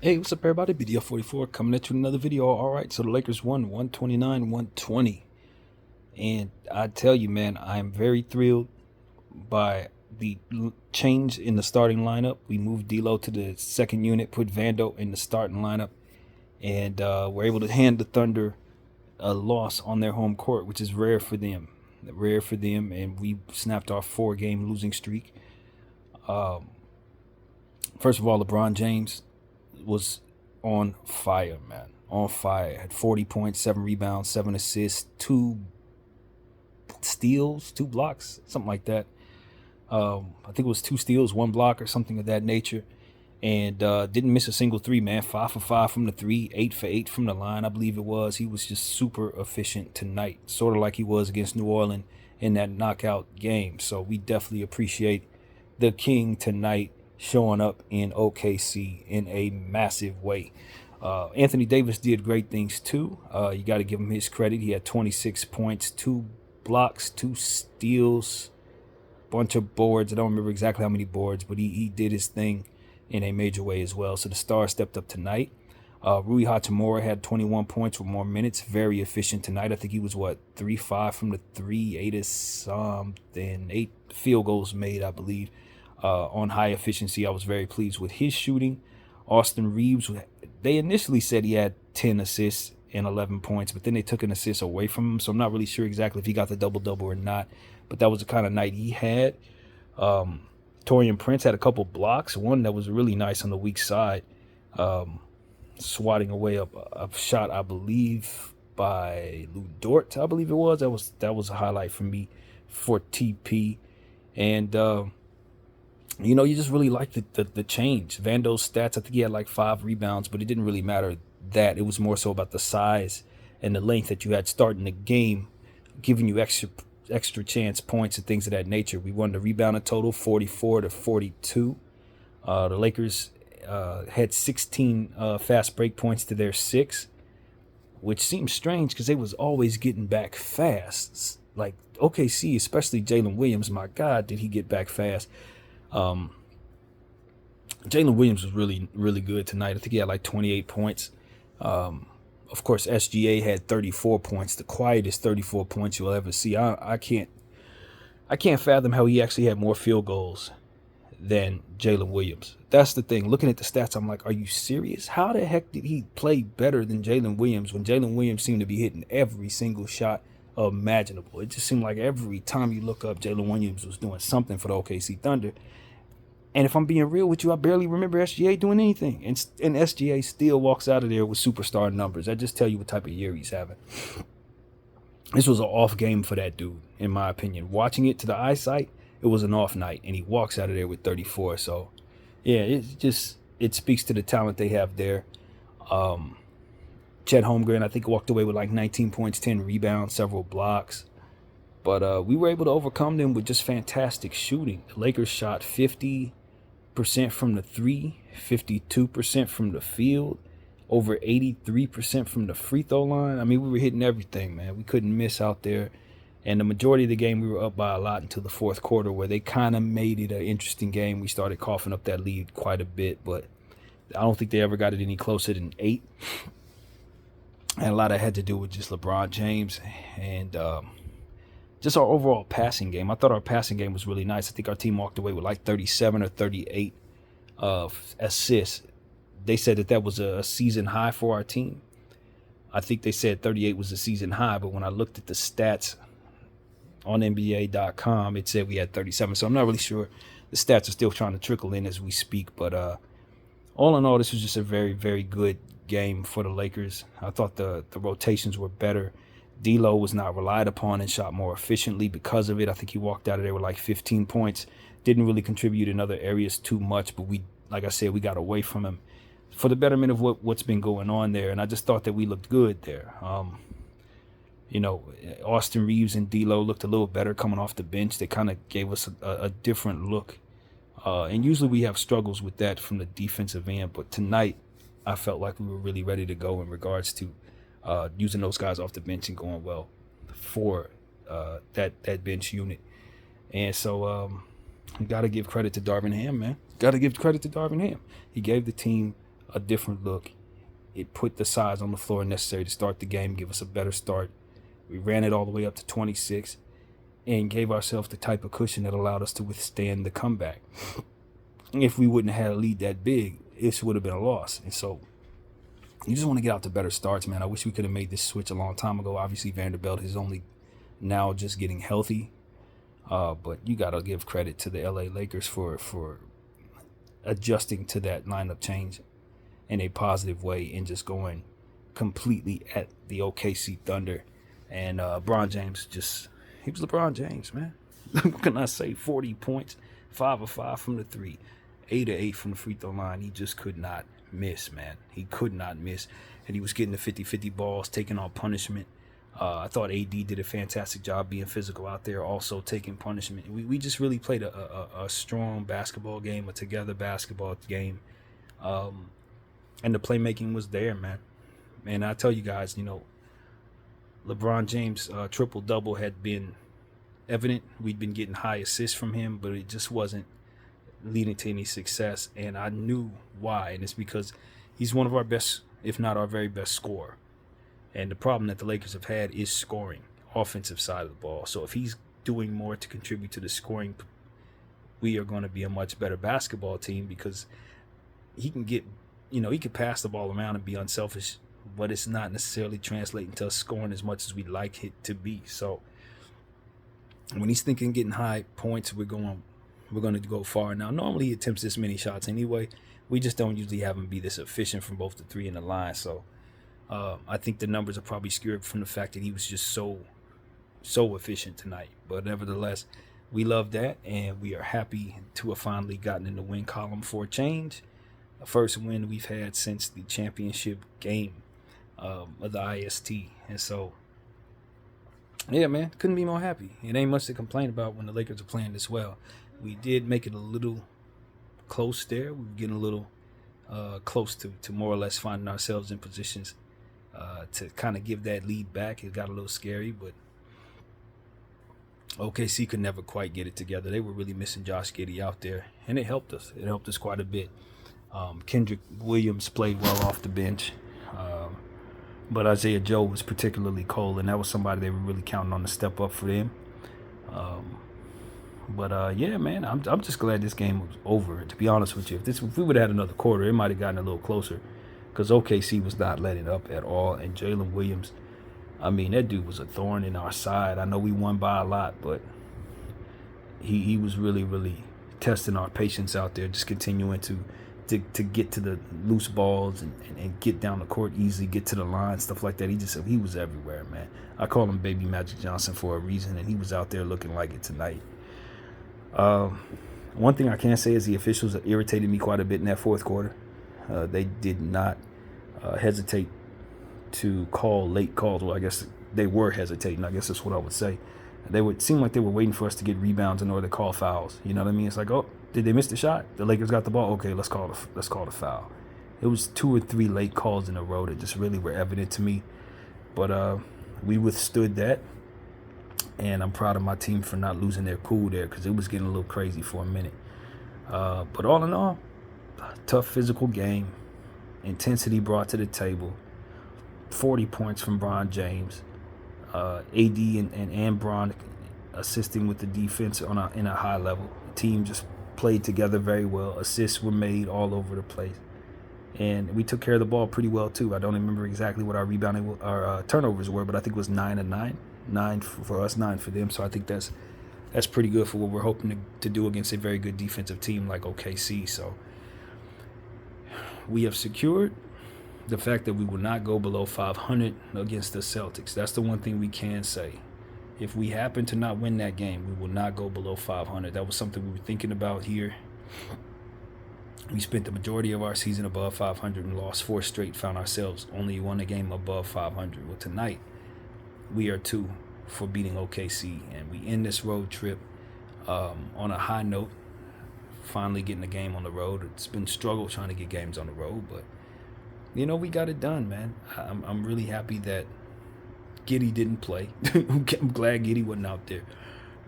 Hey, what's up, everybody? BDF44 coming at you with another video. All right, so the Lakers won 129-120. And I tell you, man, I'm very thrilled by the change in the starting lineup. We moved D'Lo to the second unit, put Vando in the starting lineup, and we're able to hand the Thunder a loss on their home court, which is rare for them. Rare for them, and we snapped our 4-game losing streak. First of all, LeBron James was on fire, man. On fire. Had 40 points, 7 rebounds, 7 assists, 2 steals, 2 blocks, something like that. I think it was 2 steals, 1 block, or something of that nature. And didn't miss a single three, man. 5 for 5 from the three, 8 for 8 from the line, I believe it was. He was just super efficient tonight, sort of like he was against New Orleans in that knockout game. So we definitely appreciate the King tonight showing up in OKC in a massive way. Anthony Davis did great things too. You got to give him his credit. He had 26 points, 2 blocks, 2 steals, bunch of boards. I don't remember exactly how many boards, but he did his thing in a major way as well. So the stars stepped up tonight. Rui Hachimura had 21 points with more minutes. Very efficient tonight. I think he was 3-5 from the three, 8 of something, 8 field goals made, I believe. On high efficiency, I was very pleased with his shooting. Austin Reeves, they initially said he had 10 assists and 11 points, but then they took an assist away from him, so I'm not really sure exactly if he got the double-double or not, but that was the kind of night he had. Torian Prince had a couple blocks, one that was really nice on the weak side, swatting away a shot, I believe, by Lou Dort, I believe it was. That was a highlight for me for TP. And you just really like the change. Vando's stats, I think he had like 5 rebounds, but it didn't really matter that. It was more so about the size and the length that you had starting the game, giving you extra chance points and things of that nature. We won the rebound total 44-42. The Lakers had 16 fast break points to their 6, which seems strange because they was always getting back fast. Like OKC, especially Jalen Williams, my God, did he get back fast. Jalen Williams was really, really good tonight. I think he had like 28 points. Of course, SGA had 34 points, the quietest 34 points you'll ever see. I can't fathom how he actually had more field goals than Jalen Williams. That's the thing. Looking at the stats, I'm like, are you serious? How the heck did he play better than Jalen Williams when Jalen Williams seemed to be hitting every single shot imaginable? It just seemed like every time you look up, Jalen Williams was doing something for the OKC Thunder. And if I'm being real with you, I barely remember SGA doing anything. And SGA still walks out of there with superstar numbers. That just tell you what type of year he's having. This was an off game for that dude, in my opinion. Watching it to the eyesight, it was an off night. And he walks out of there with 34. So, yeah, it speaks to the talent they have there. Chet Holmgren, I think, walked away with like 19 points, 10 rebounds, several blocks. But we were able to overcome them with just fantastic shooting. The Lakers shot 50% from the three, 52% from the field, over 83% from the free throw line. I mean, we were hitting everything, man. We couldn't miss out there. And the majority of the game, we were up by a lot until the fourth quarter, where they kind of made it an interesting game. We started coughing up that lead quite a bit, but I don't think they ever got it any closer than 8. And a lot of it had to do with just LeBron James and just our overall passing game. I thought our passing game was really nice. I think our team walked away with like 37 or 38 assists. They said that was a season high for our team. I think they said 38 was a season high, but when I looked at the stats on NBA.com, it said we had 37. So I'm not really sure. The stats are still trying to trickle in as we speak. But all in all, this was just a very, very good game for the Lakers. I thought the rotations were better. D'Lo was not relied upon and shot more efficiently because of it. I think he walked out of there with like 15 points. Didn't really contribute in other areas too much, but like I said, we got away from him for the betterment of what's been going on there. And I just thought that we looked good there. Austin Reeves and D'Lo looked a little better coming off the bench. They kind of gave us a different look. And usually we have struggles with that from the defensive end, but tonight I felt like we were really ready to go in regards to using those guys off the bench and going well for that bench unit. And so you got to give credit to Darvin Ham, man. Got to give credit to Darvin Ham. He gave the team a different look. It put the size on the floor necessary to start the game, give us a better start. We ran it all the way up to 26 and gave ourselves the type of cushion that allowed us to withstand the comeback. If we wouldn't have had a lead that big, this would have been a loss. And so you just want to get out to better starts, man. I wish we could have made this switch a long time ago. Obviously, Vanderbilt is only now just getting healthy. But you got to give credit to the LA Lakers for adjusting to that lineup change in a positive way and just going completely at the OKC Thunder. And LeBron James he was LeBron James, man. What can I say? 40 points, 5 of 5 from the three, 8 of 8 from the free throw line. He just could not miss, man. He could not miss. And he was getting the 50-50 balls, taking on punishment. I thought AD did a fantastic job being physical out there, also taking punishment. We just really played a strong basketball game, a together basketball game. And the playmaking was there, man. And I tell you guys, LeBron James' triple-double had been evident. We'd been getting high assists from him, but it just wasn't leading to any success. And I knew why, and it's because he's one of our best, if not our very best scorer. And the problem that the Lakers have had is scoring, offensive side of the ball. So if he's doing more to contribute to the scoring, we are going to be a much better basketball team because he can get, he can pass the ball around and be unselfish, but it's not necessarily translating to us scoring as much as we'd like it to be. So when he's thinking getting high points, we're going to go far. Now, normally he attempts this many shots anyway. We just don't usually have him be this efficient from both the three and the line. So I think the numbers are probably skewed from the fact that he was just so efficient tonight. But nevertheless, we love that, and we are happy to have finally gotten in the win column for a change. The first win we've had since the championship game of the IST. And so, yeah, man, couldn't be more happy. It ain't much to complain about when the Lakers are playing this well. We did make it a little close there. We were getting a little close to more or less finding ourselves in positions to kind of give that lead back. It got a little scary, but OKC could never quite get it together. They were really missing Josh Giddey out there, and it helped us. It helped us quite a bit. Kendrick Williams played well off the bench, but Isaiah Joe was particularly cold, and that was somebody they were really counting on to step up for them. Yeah, man, I'm just glad this game was over. To be honest with you, if we would have had another quarter, it might have gotten a little closer, because OKC was not letting up at all. And Jalen Williams, I mean, that dude was a thorn in our side. I know we won by a lot, but he was really, really testing our patience out there, just continuing to get to the loose balls and get down the court easily, get to the line, stuff like that. He was everywhere, man. I call him Baby Magic Johnson for a reason, and he was out there looking like it tonight. One thing I can say is the officials irritated me quite a bit in that fourth quarter. They did not hesitate to call late calls. Well, I guess they were hesitating. I guess that's what I would say. They would seem like they were waiting for us to get rebounds in order to call fouls. You know what I mean? It's like, oh, did they miss the shot? The Lakers got the ball. Okay, let's call the foul. It was 2 or 3 late calls in a row that just really were evident to me. But we withstood that, and I'm proud of my team for not losing their cool there, because it was getting a little crazy for a minute. But all in all, tough physical game, intensity brought to the table, 40 points from Bron James, AD and Bron assisting with the defense in a high level. The team just played together very well. Assists were made all over the place, and we took care of the ball pretty well too. I don't remember exactly what our turnovers were, but I think it was 9 of 9. 9 for us, 9 for them. So I think that's pretty good for what we're hoping to do against a very good defensive team like OKC. So we have secured the fact that we will not go below 500 against the Celtics. That's the one thing we can say. If we happen to not win that game, we will not go below 500. That was something we were thinking about here. We spent the majority of our season above 500 and lost 4 straight, found ourselves only won a game above 500. Well, tonight, we are 2 for beating OKC, and we end this road trip on a high note, finally getting a game on the road. It's been a struggle trying to get games on the road, but we got it done, man. I'm really happy that Giddey didn't play. I'm glad Giddey wasn't out there,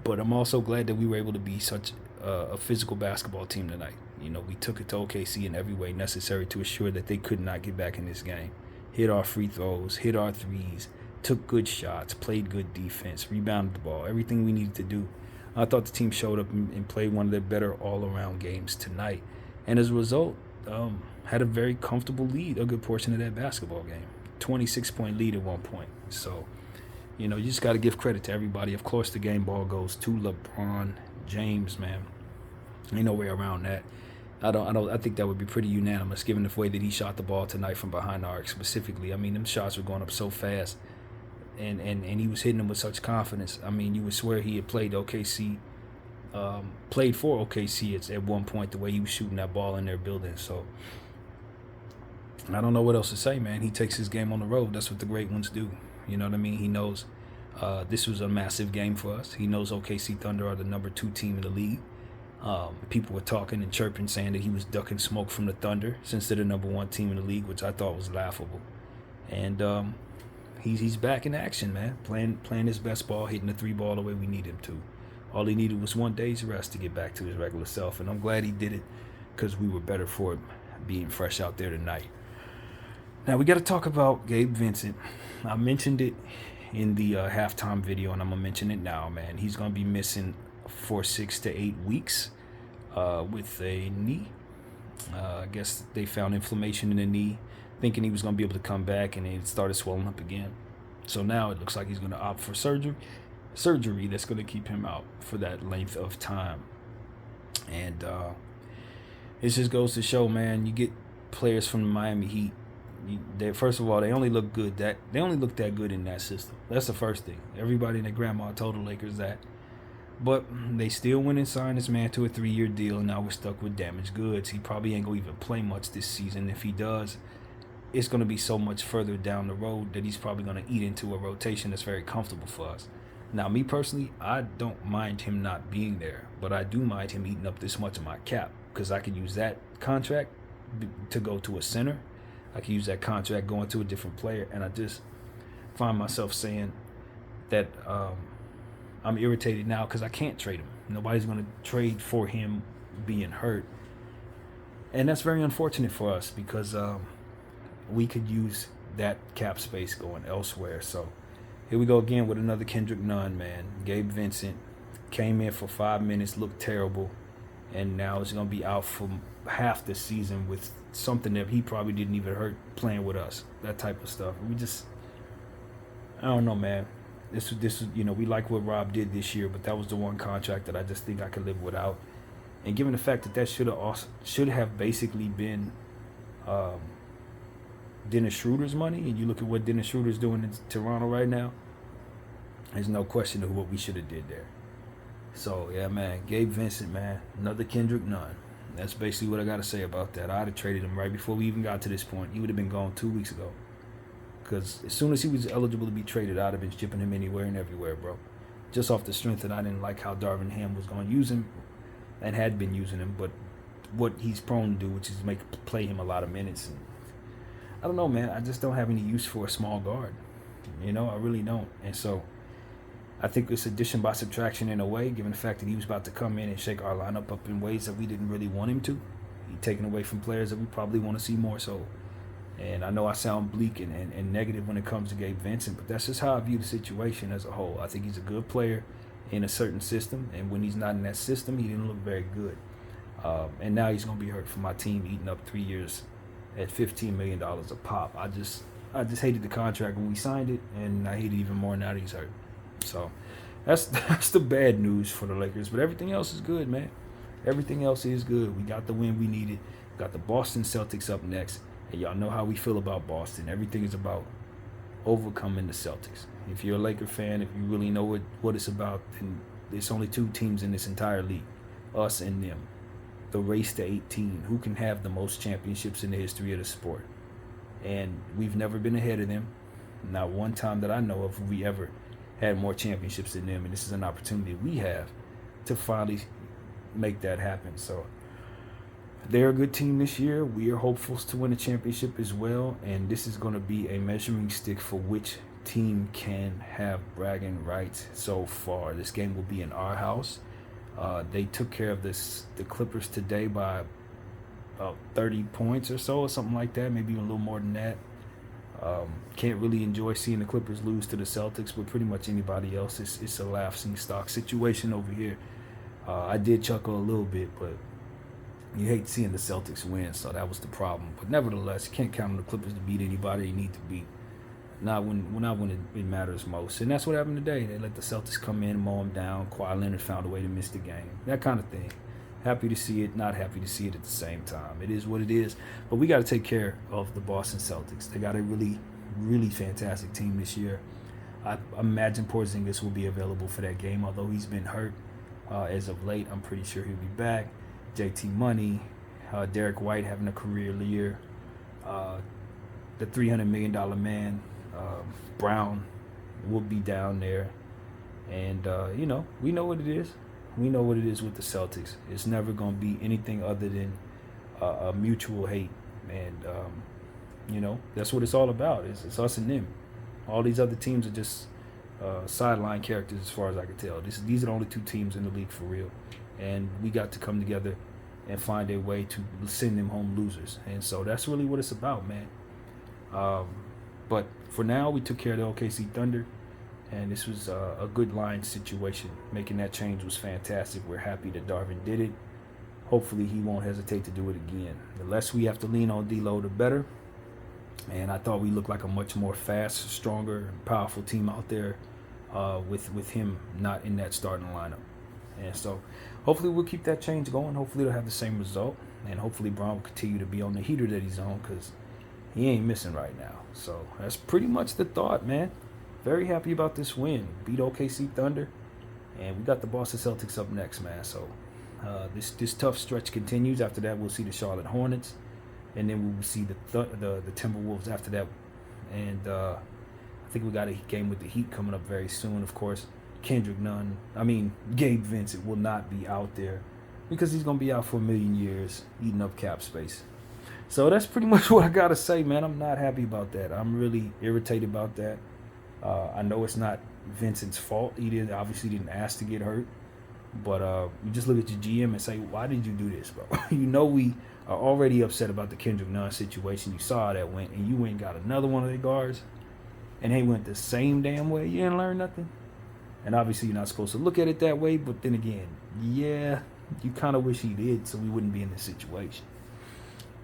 but I'm also glad that we were able to be such a physical basketball team tonight. You know, we took it to OKC in every way necessary to assure that they could not get back in this game. Hit our free throws, hit our threes, took good shots, played good defense, rebounded the ball, everything we needed to do. I thought the team showed up and played one of their better all-around games tonight. And as a result, had a very comfortable lead a good portion of that basketball game. 26-point lead at one point. So, you know, you just got to give credit to everybody. Of course, the game ball goes to LeBron James, man. Ain't no way around that. I think that would be pretty unanimous given the way that he shot the ball tonight from behind the arc specifically. I mean, them shots were going up so fast, and he was hitting them with such confidence. I mean, you would swear he had played OKC, played for OKC at one point, the way he was shooting that ball in their building. So I don't know what else to say, man. He takes his game on the road. That's what the great ones do. You know what I mean? He knows this was a massive game for us. He knows OKC Thunder are the number 2 team in the league. People were talking and chirping, saying that he was ducking smoke from the Thunder since they're the number 1 team in the league, which I thought was laughable. And he's back in action, man, playing his best ball, hitting the 3 ball the way we need him to. All he needed was 1 day's rest to get back to his regular self, and I'm glad he did it because we were better for it being fresh out there tonight. Now we got to talk about Gabe Vincent. I mentioned it in the halftime video, and I'm gonna mention it now, man. He's gonna be missing for 6 to 8 weeks with a knee. I guess they found inflammation in the knee, thinking he was going to be able to come back, and it started swelling up again. So now it looks like he's going to opt for surgery that's going to keep him out for that length of time. And it just goes to show, man, you get players from the Miami Heat. First of all, they only look good. They only look that good in that system. That's the first thing. Everybody and their grandma told the Lakers that. But they still went and signed this man to a 3-year deal, and now we're stuck with damaged goods. He probably ain't going to even play much this season. If he does, it's going to be so much further down the road that he's probably going to eat into a rotation that's very comfortable for us. Now, me personally, I don't mind him not being there, but I do mind him eating up this much of my cap because I could use that contract to go to a center. I could use that contract going to a different player, and I just find myself saying that I'm irritated now because I can't trade him. Nobody's going to trade for him being hurt. And that's very unfortunate for us because we could use that cap space going elsewhere. So here we go again with another Kendrick Nunn, man. Gabe Vincent came in for 5 minutes, looked terrible, and now he's going to be out for half the season with something that he probably didn't even hurt playing with us. That type of stuff. I don't know, man. This is, you know, we like what Rob did this year, but that was the one contract that I just think I could live without. And given the fact that should have basically been Dennis Schroeder's money, and you look at what Dennis Schroeder's doing in Toronto right now, there's no question of what we should have did there. So yeah, man, Gabe Vincent, man, another Kendrick Nunn. That's basically what I got to say about that. I'd have traded him right before we even got to this point. He would have been gone 2 weeks ago. Because as soon as he was eligible to be traded, I'd have been shipping him anywhere and everywhere, bro. Just off the strength that I didn't like how Darvin Ham was going to use him and had been using him, but what he's prone to do, which is play him a lot of minutes. And I don't know, man. I just don't have any use for a small guard. You know, I really don't. And so I think it's addition by subtraction in a way, given the fact that he was about to come in and shake our lineup up in ways that we didn't really want him to. He's taken away from players that we probably want to see more so. And I know I sound bleak and negative when it comes to Gabe Vincent, but that's just how I view the situation as a whole. I think he's a good player in a certain system, and when he's not in that system, he didn't look very good. And now he's going to be hurt for my team, eating up 3 years at $15 million a pop. I just hated the contract when we signed it, and I hate it even more now that he's hurt. So that's the bad news for the Lakers, but everything else is good, man. Everything else is good. We got the win we needed. Got the Boston Celtics up next. And y'all know how we feel about Boston. Everything is about overcoming the Celtics. If you're a Laker fan, if you really know what it's about, then there's only 2 teams in this entire league, us and them. The race to 18. Who can have the most championships in the history of the sport? And we've never been ahead of them. Not one time that I know of have we ever had more championships than them. And this is an opportunity we have to finally make that happen. So they're a good team this year. We are hopefuls to win a championship as well, and this is going to be a measuring stick for which team can have bragging rights so far. This game will be in our house. They took care of the Clippers today by about 30 points or so, or something like that, maybe even a little more than that. Can't really enjoy seeing the Clippers lose to the Celtics, but pretty much anybody else, it's a laughing stock situation over here. I did chuckle a little bit, but you hate seeing the Celtics win, so that was the problem. But nevertheless, you can't count on the Clippers to beat anybody they need to beat. Not when it matters most. And that's what happened today. They let the Celtics come in and mow them down. Kawhi Leonard found a way to miss the game. That kind of thing. Happy to see it, not happy to see it at the same time. It is what it is. But we got to take care of the Boston Celtics. They got a really, really fantastic team this year. I imagine Porzingis will be available for that game, although he's been hurt as of late. I'm pretty sure he'll be back. JT Money, Derek White having a career year. The $300 million man, Brown, will be down there. And, we know what it is. We know what it is with the Celtics. It's never going to be anything other than a mutual hate. And, that's what it's all about. It's us and them. All these other teams are just sideline characters as far as I can tell. These are the only two teams in the league for real. And we got to come together and find a way to send them home losers. And so that's really what it's about, man. But for now, we took care of the OKC Thunder. And this was a good line situation. Making that change was fantastic. We're happy that Darvin did it. Hopefully he won't hesitate to do it again. The less we have to lean on D'Lo, the better. And I thought we looked like a much more fast, stronger, powerful team out there with him not in that starting lineup. And so hopefully we'll keep that change going. Hopefully it'll have the same result. And hopefully Brown will continue to be on the heater that he's on, because he ain't missing right now. So that's pretty much the thought, man. Very happy about this win. Beat OKC Thunder, and we got the Boston Celtics up next, man. So this tough stretch continues. After that, we'll see the Charlotte Hornets, and then we'll see the Timberwolves after that. And I think we got a game with the Heat coming up very soon. Of course, Gabe Vincent will not be out there because he's gonna be out for a million years, eating up cap space. So that's pretty much what I gotta say, man. I'm not happy about that. I'm really irritated about that. I know it's not Vincent's fault. He obviously didn't ask to get hurt. But you just look at your GM and say, why did you do this, bro? We are already upset about the Kendrick Nunn situation. You saw how that went, and you went and got another one of their guards, and they went the same damn way. You didn't learn nothing. And obviously you're not supposed to look at it that way, but then again, yeah, you kind of wish he did so we wouldn't be in this situation.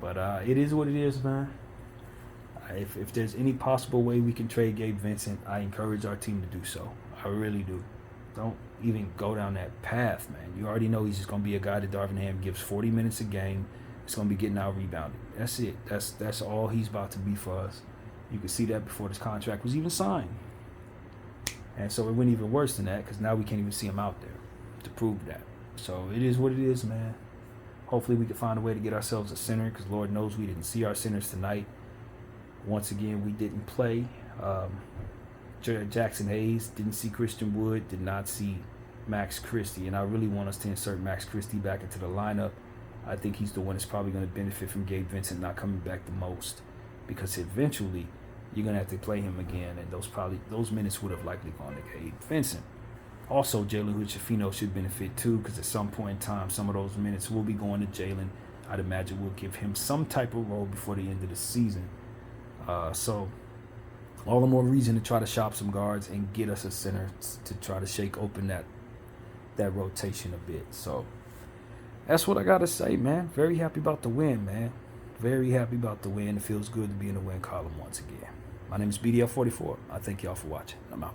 But it is what it is, man. If there's any possible way we can trade Gabe Vincent, I encourage our team to do so. I really do. Don't even go down that path, man. You already know he's just going to be a guy that Darvin Ham gives 40 minutes a game. He's going to be getting out rebounded. That's it. That's all he's about to be for us. You could see that before this contract was even signed. And so it went even worse than that, because now we can't even see him out there to prove that. So it is what it is, man. Hopefully we can find a way to get ourselves a center, because Lord knows we didn't see our centers tonight. Once again, we didn't play. Jackson Hayes, didn't see Christian Wood, did not see Max Christie. And I really want us to insert Max Christie back into the lineup. I think he's the one that's probably going to benefit from Gabe Vincent not coming back the most, because eventually you're going to have to play him again, and those minutes would have likely gone to Gabe Vincent. Also, Jalen Hood-Schifino should benefit too, because at some point in time, some of those minutes will be going to Jalen. I'd imagine we'll give him some type of role before the end of the season. So all the more reason to try to shop some guards and get us a center to try to shake open that rotation a bit. So that's what I got to say, man. Very happy about the win, man. Very happy about the win. It feels good to be in the win column once again. My name is BDL44. I thank y'all for watching. I'm out.